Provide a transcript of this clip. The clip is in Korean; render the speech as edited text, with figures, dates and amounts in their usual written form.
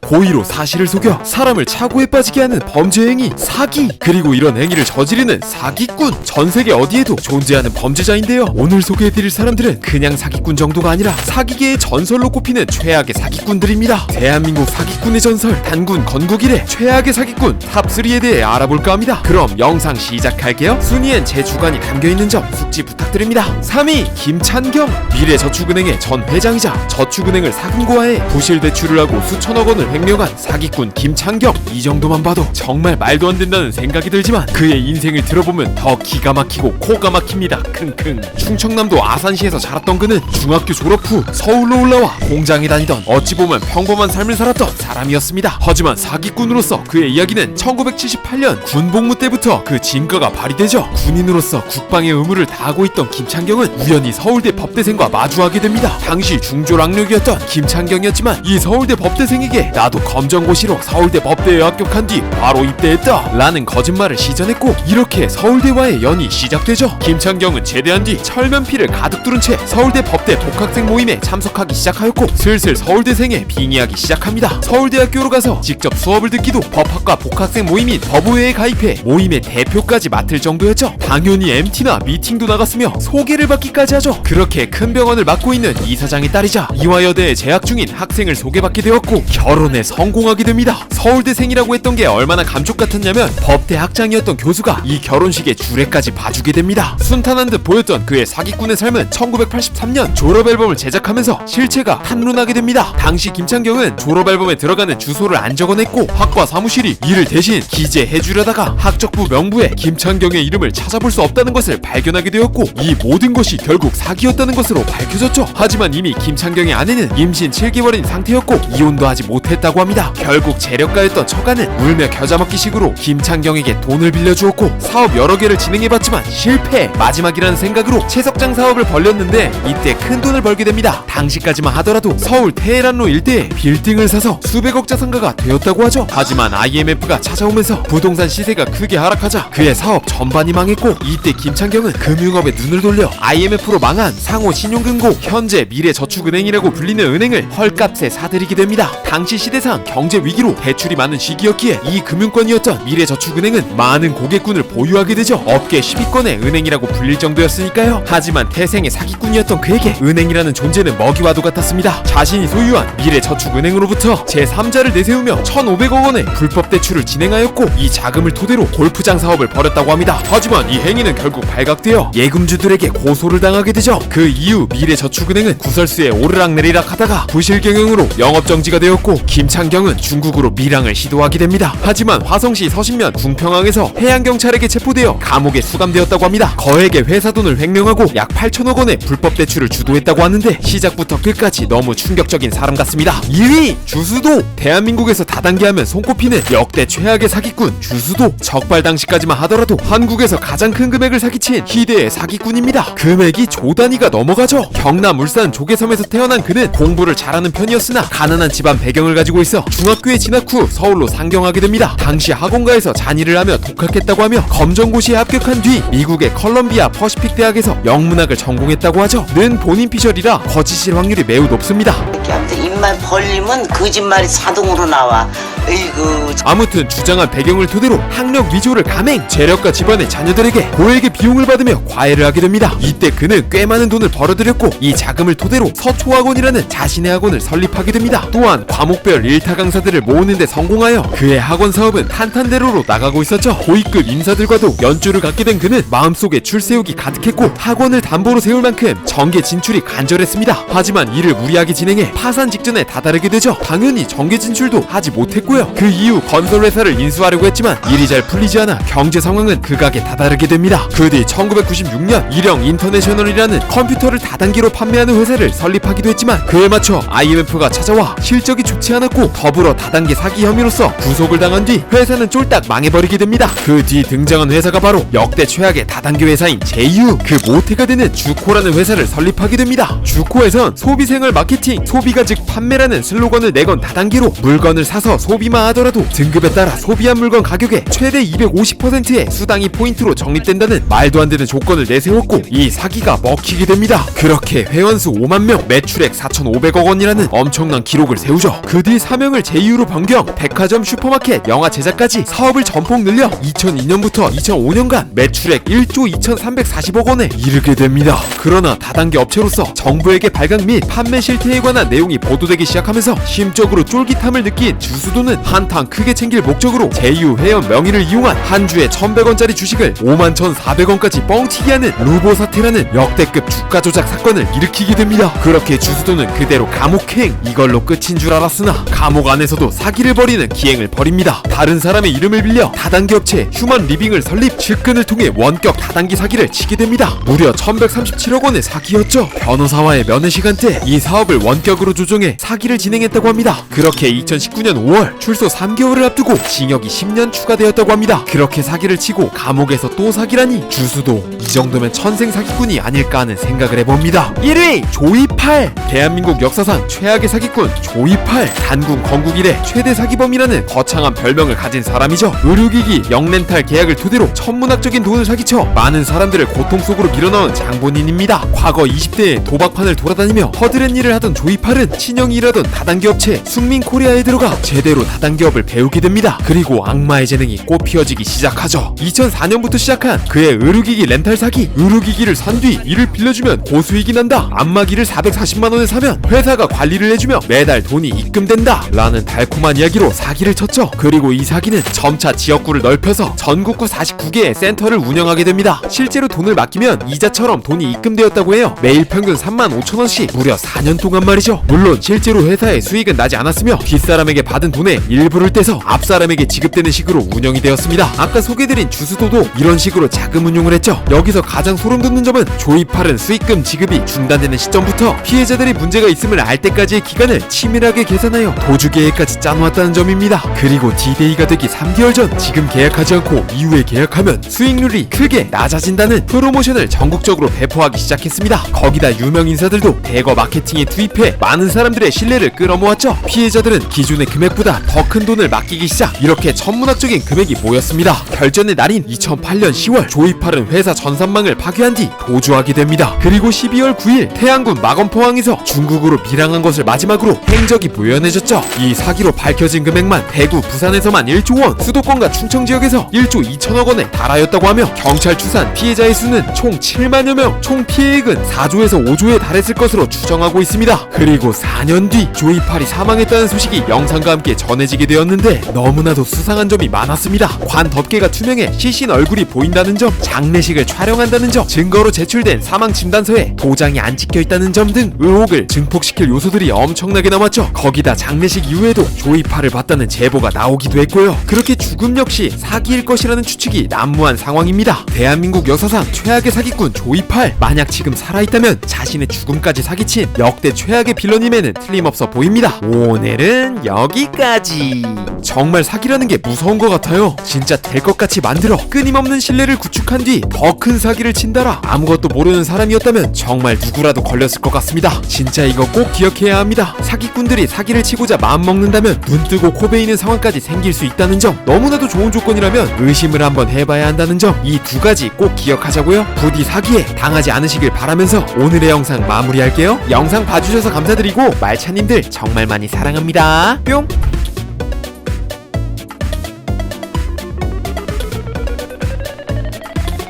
고의로 사실을 속여 사람을 착오에 빠지게 하는 범죄 행위 사기, 그리고 이런 행위를 저지르는 사기꾼, 전세계 어디에도 존재하는 범죄자인데요. 오늘 소개해드릴 사람들은 그냥 사기꾼 정도가 아니라 사기계의 전설로 꼽히는 최악의 사기꾼들입니다. 대한민국 사기꾼의 전설 단군 건국 이래 최악의 사기꾼 탑3에 대해 알아볼까 합니다. 그럼 영상 시작할게요. 순위엔 제 주관이 담겨있는 점 숙지 부탁드립니다. 3위 김찬경, 미래저축은행의 전 회장이자 저축은행을 사금고화해 부실 대출을 하고 수천억 원을 횡령한 사기꾼 김찬경. 이 정도만 봐도 정말 말도 안 된다는 생각이 들지만 그의 인생을 들어보면 더 기가 막히고 코가 막힙니다. 킁킁. 충청남도 아산시에서 자랐던 그는 중학교 졸업 후 서울로 올라와 공장에 다니던 어찌 보면 평범한 삶을 살았던 사람이었습니다. 하지만 사기꾼으로서 그의 이야기는 1978년 군복무 때부터 그 진가가 발휘되죠. 군인으로서 국방의 의무를 다하고 있던 김찬경은 우연히 서울대 법대생과 마주하게 됩니다. 당시 중졸학력이었던 김찬경이었지만 이 서울대 법대생에게 나도 검정고시로 서울대 법대에 합격한 뒤 바로 입대했다 라는 거짓말을 시전했고, 이렇게 서울대와의 연이 시작되죠. 김찬경은 제대한 뒤 철면피를 가득 두른 채 서울대 법대 복학생 모임에 참석하기 시작하였고 슬슬 서울대생에 빙의하기 시작합니다. 서울대학교로 가서 직접 수업을 듣기도 법학과 복학생 모임인 법우회에 가입해 모임의 대표까지 맡을 정도였죠. 당연히 MT나 미팅도 나갔으며 소개를 받기까지 하죠. 그렇게 큰 병원을 맡고 있는 이사장의 딸이자 이화여대에 재학 중인 학생을 소개받게 되었고 결혼에 성공하게 됩니다. 서울대생이라고 했던 게 얼마나 감쪽 같았냐면 법대 학장이었던 교수가 이 결혼식에 주례까지 봐주게 됩니다. 순탄한 듯 보였던 그의 사기꾼의 삶은 1983년 졸업앨범을 제작하면서 실체가 탄로나게 됩니다. 당시 김찬경은 졸업앨범에 들어가는 주소를 안 적어냈고 학과 사무실이 이를 대신 기재해주려다가 학적부 명부에 김찬경의 이름을 찾아볼 수 없다는 것을 발견하게 되었고 이 모든 것이 결국 사기였다는 것으로 밝혀졌죠. 하지만 이미 김찬경의 아내는 임신 7개월인 상태였고 이혼도 하지 못했다고 합니다. 결국 재력가였던 처가는 울며 겨자 먹기식으로 김찬경에게 돈을 빌려주었고 사업 여러 개를 진행해봤지만 실패, 마지막이라는 생각으로 채석장 사업을 벌였는데 이때 큰 돈을 벌게 됩니다. 당시까지만 하더라도 서울 테헤란로 일대에 빌딩을 사서 수백억 자산가가 되었다고 하죠. 하지만 IMF가 찾아오면서 부동산 시세가 크게 하락하자 그의 사업 전반이 망했고 이때 김찬경은 금융업에 눈을 돌려 IMF로 망한 상호 신용금고, 현재 미래저축은행이라고 불리는 은행을 헐값에 사들이게 됩니다. 당시 시대상 경제 위기로 대출이 많은 시기였기에 이 금융권이었던 미래저축은행은 많은 고객군을 보유하게 되죠. 업계 10위권의 은행이라고 불릴 정도였으니까요. 하지만 태생의 사기꾼이었던 그에게 은행이라는 존재는 먹이와도 같았습니다. 자신이 소유한 미래저축은행으로부터 제3자를 내세우며 1,500억 원의 불법 대출을 진행하였고 이 자금을 토대로 골프장 사업을 벌였다고 합니다. 하지만 이 행위는 결국 발각되어 예금주들에게 고소를 당하게 되죠. 그 이후 미래저축은행은 구설수에 오르락내리락 하다가 부실 경영으로 영업정지가 되었고 김찬경은 중국으로 밀항을 시도하게 됩니다. 하지만 화성시 서신면 궁평항에서 해양경찰에게 체포되어 감옥에 수감되었다고 합니다. 거액의 회사 돈을 횡령하고 약 8천억 원의 불법 대출을 주도했다고 하는데 시작부터 끝까지 너무 충격적인 사람 같습니다. 2위 주수도, 대한민국에서 다단계하면 손꼽히는 역대 최악의 사기꾼 주수도. 적발 당시까지만 하더라도 한국에서 가장 큰 금액을 사기친 희대의 사기꾼입니다. 금액이 조 단위가 넘어가죠. 경남 울산 조계섬에서 태어난 그는 공부를 잘하는 편이었으나 가난한 집안 배경을 가지고 있어 중학교에 진학 후 서울로 상경하게 됩니다. 당시 학원가에서 잔일을 하며 독학했다고 하며 검정고시에 합격한 뒤 미국의 컬럼비아 퍼시픽 대학에서 영문학을 전공했다고 하죠. 는 본인 피셜이라 거짓일 확률이 매우 높습니다. 아무튼 입만 벌리면 거짓말이 자동으로 나와. 에이구. 아무튼 주장한 배경을 토대로 학력 위조를 감행, 재력가 집안의 자녀들에게 고액의 비용을 받으며 과외를 하게 됩니다. 이때 그는 꽤 많은 돈을 벌어들였고 이 자금을 토대로 서초학원이라는 자신의 학원을 설립하게 됩니다. 또한 과목별 일타 강사들을 모으는 데 성공하여 그의 학원 사업은 탄탄대로로 나가고 있었죠. 고위급 인사들과도 연주를 갖게 된 그는 마음속에 출세욕이 가득했고 학원을 담보로 세울 만큼 정계 진출이 간절했습니다. 하지만 이를 무리하게 진행해 파산 직전에 다다르게 되죠. 당연히 정계 진출도 하지 못했고요. 그 이후 건설회사를 인수하려고 했지만 일이 잘 풀리지 않아 경제 상황은 극악에 다다르게 됩니다. 그 뒤 1996년 일영 인터내셔널이라는 컴퓨터를 다단계로 판매하는 회사를 설립하기도 했지만 그에 맞춰 IMF가 찾아와 실적이 좋지 않았고 더불어 다단계 사기 혐의로서 구속을 당한 뒤 회사는 쫄딱 망해버리게 됩니다. 그 뒤 등장한 회사가 바로 역대 최악의 다단계 회사인 제이유, 그 모태가 되는 주코라는 회사를 설립하게 됩니다. 주코에선 소비생활 마케팅, 소비가 즉 판매라는 슬로건을 내건 다단계로 물건을 사서 소비 소비만 하더라도 등급에 따라 소비한 물건 가격에 최대 250%의 수당이 포인트로 적립된다는 말도 안 되는 조건을 내세웠고 이 사기가 먹히게 됩니다. 그렇게 회원수 5만 명, 매출액 4,500억 원이라는 엄청난 기록을 세우죠. 그 뒤 사명을 제2로 변경, 백화점, 슈퍼마켓, 영화 제작까지 사업을 전폭 늘려 2002년부터 2005년간 매출액 1조 2,340억 원에 이르게 됩니다. 그러나 다단계 업체로서 정부에게 발각 및 판매 실태에 관한 내용이 보도되기 시작하면서 심적으로 쫄깃함을 느낀 주수도는 한탕 크게 챙길 목적으로 제2호 회원 명의를 이용한 한 주에 1,100원짜리 주식을 51,400원까지 뻥튀기 하는 루보 사태라는 역대급 주가 조작 사건을 일으키게 됩니다. 그렇게 주수도는 그대로 감옥행, 이걸로 끝인 줄 알았으나 감옥 안에서도 사기를 벌이는 기행을 벌입니다. 다른 사람의 이름을 빌려 다단계 업체 휴먼 리빙을 설립, 측근을 통해 원격 다단계 사기를 치게 됩니다. 무려 1,137억 원의 사기였죠. 변호사와의 면회 시간 때 이 사업을 원격으로 조정해 사기를 진행했다고 합니다. 그렇게 2019년 5월 출소 3개월을 앞두고 징역이 10년 추가되었다고 합니다. 그렇게 사기를 치고 감옥에서 또 사기라니 주수도 이 정도면 천생 사기꾼이 아닐까 하는 생각을 해봅니다. 1위 조이팔. 대한민국 역사상 최악의 사기꾼 조이팔. 단군 건국 이래 최대 사기범이라는 거창한 별명을 가진 사람이죠. 의료기기 영렌탈 계약을 토대로 천문학적인 돈을 사기쳐 많은 사람들을 고통 속으로 밀어넣은 장본인입니다. 과거 20대에 도박판을 돌아다니며 허드렛 일을 하던 조이팔은 친형이 일하던 다단계 업체 숙민코리아에 들어가 제대로 다단계업을 배우게 됩니다. 그리고 악마의 재능이 꽃피어지기 시작하죠. 2004년부터 시작한 그의 의료기기 렌탈 사기. 의료기기를 산 뒤 이를 빌려주면 고수익이 난다. 안마기를 440만원에 사면 회사가 관리를 해주며 매달 돈이 입금된다 라는 달콤한 이야기로 사기를 쳤죠. 그리고 이 사기는 점차 지역구를 넓혀서 전국구 49개의 센터를 운영하게 됩니다. 실제로 돈을 맡기면 이자처럼 돈이 입금되었다고 해요. 매일 평균 35,000원씩 무려 4년 동안 말이죠. 물론 실제로 회사의 수익은 나지 않았으며 뒷사람에게 받은 돈의 일부를 떼서 앞사람에게 지급되는 식으로 운영이 되었습니다. 아까 소개드린 주수도도 이런 식으로 자금 운용을 했죠. 여기서 가장 소름 돋는 점은 조이팔은 수익금 지급이 중단되는 시점부터 피해자들이 문제가 있음을 알 때까지의 기간을 치밀하게 계산하여 도주 계획까지 짜놓았다는 점입니다. 그리고 D-Day가 되기 3개월 전 지금 계약하지 않고 이후에 계약하면 수익률이 크게 낮아진다는 프로모션을 전국적으로 배포하기 시작했습니다. 거기다 유명 인사들도 대거 마케팅에 투입해 많은 사람들의 신뢰를 끌어모았죠. 피해자들은 기존의 금액보다 더 큰 돈을 맡기기 시작. 이렇게 천문학적인 금액이 모였습니다. 결전의 날인 2008년 10월 조이팔은 회사 전산망을 파괴한 뒤 도주하게 됩니다. 그리고 12월 9일 태안군 마건포항에서 중국으로 밀항한 것을 마지막으로 행적이 묘연해졌죠. 이 사기로 밝혀진 금액만 대구, 부산에서만 1조 원, 수도권과 충청 지역에서 1조 2천억 원에 달하였다고 하며 경찰 추산 피해자의 수는 총 7만여 명, 총 피해액은 4조에서 5조에 달했을 것으로 추정하고 있습니다. 그리고 4년 뒤 조이팔이 사망했다는 소식이 영상과 함께 전해지게 되었는데 너무나도 수상한 점이 많았습니다. 관 덮개가 투명해 시신 얼굴이 보인다는 점, 장례식을 촬영한다는 점, 증거로 제출된 사망 진단서에 도장이 안 찍혀있다는 점 등 의혹을 증폭시킬 요소들이 엄청나게 남았죠. 거기다 장례식 이후에도 조이팔을 봤다는 제보가 나오기도 했고요. 그렇게 죽음 역시 사기일 것이라는 추측이 난무한 상황입니다. 대한민국 역사상 최악의 사기꾼 조이팔, 만약 지금 살아있다면 자신의 죽음까지 사기친 역대 최악의 빌런임에는 틀림없어 보입니다. 오늘은 여기까지. 정말 사기라는 게 무서운 것 같아요. 진짜 될 것 같이 만들어 끊임없는 신뢰를 구축한 뒤 더 큰 사기를 친다라. 아무것도 모르는 사람이었다면 정말 누구라도 걸렸을 것 같습니다. 진짜 이거 꼭 기억해야 합니다. 사기꾼들이 사기를 치고자 마음먹는다면 눈 뜨고 코 베이는 상황까지 생길 수 있다는 점, 너무나도 좋은 조건이라면 의심을 한번 해봐야 한다는 점, 이 두 가지 꼭 기억하자고요. 부디 사기에 당하지 않으시길 바라면서 오늘의 영상 마무리할게요. 영상 봐주셔서 감사드리고 말차님들 정말 많이 사랑합니다. 뿅.